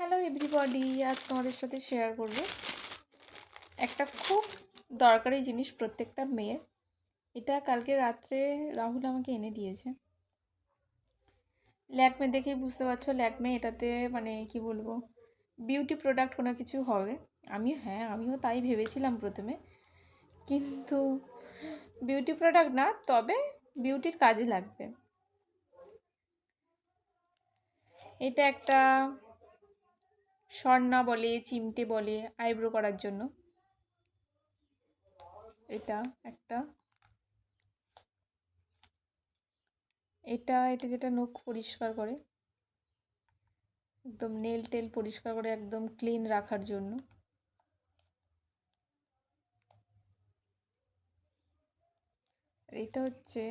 Hello everybody, আজ তোমাদের সাথে শেয়ার করব একটা খুব দরকারি জিনিস প্রত্যেকটা মেয়ের। এটা কালকে রাত্রে রাহুল আমাকে এনে দিয়েছে। ল্যাকমে দেখেই বুঝতে পারছো, ল্যাকমে এটাতে মানে কি বলবো, বিউটি প্রোডাক্ট কোনো কিছু হবে। আমিও তাই ভেবেছিলাম প্রথমে, কিন্তু বিউটি প্রোডাক্ট না, তবে বিউটির কাজে লাগবে। এটা একটা স্বর্ণা বলে, চিমটে বলে, আইব্রো করার জন্য। এটা একটা এটা এটা যেটা নখ পরিষ্কার করে, একদম নেল টেল পরিষ্কার করে একদম ক্লিন রাখার জন্য। এটা হচ্ছে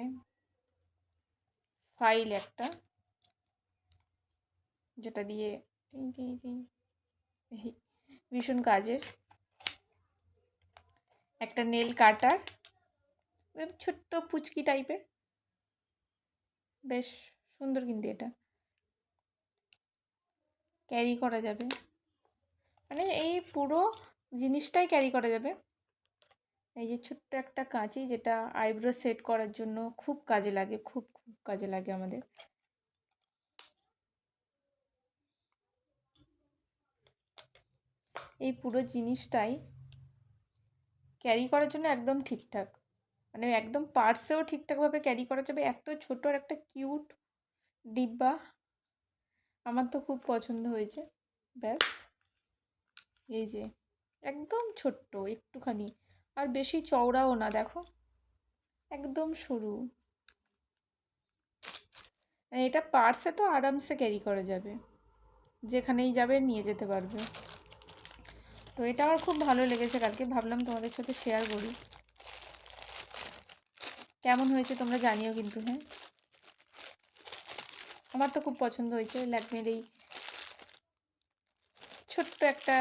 ফাইল একটা, যেটা দিয়ে ভীষণ কাজের। একটা নেল কাটার, ছোট্ট পুচকি টাইপের, বেশ সুন্দর, কিন্তু এটা ক্যারি করা যাবে, মানে এই পুরো জিনিসটাই ক্যারি করা যাবে। এই যে ছোট্ট একটা কাঁচি, যেটা আইব্রো সেট করার জন্য খুব কাজে লাগে, খুব খুব কাজে লাগে আমাদের। এই পুরো জিনিসটাই ক্যারি করার জন্য একদম ঠিকঠাক, মানে একদম পার্সেও ঠিকঠাকভাবে ক্যারি করা যাবে। এত ছোট আর একটা কিউট ডিব্বা, আমার তো খুব পছন্দ হয়েছে। ব্যাস, এই যে একদম ছোট্ট একটুখানি, আর বেশি চওড়াও না, দেখো একদম সরু। এটা পার্সে তো আরামসে ক্যারি করা যাবে, যেখানেই যাবে নিয়ে যেতে পারবে। তো এটা আমার খুব ভালো লেগেছে কালকে, ভাবলাম তোমাদের সাথে শেয়ার করি। কেমন হয়েছে তোমরা জানিও কিন্তু। হ্যাঁ, আমার তো খুব পছন্দ হয়েছে ল্যাকমের এই ছোট্ট একটা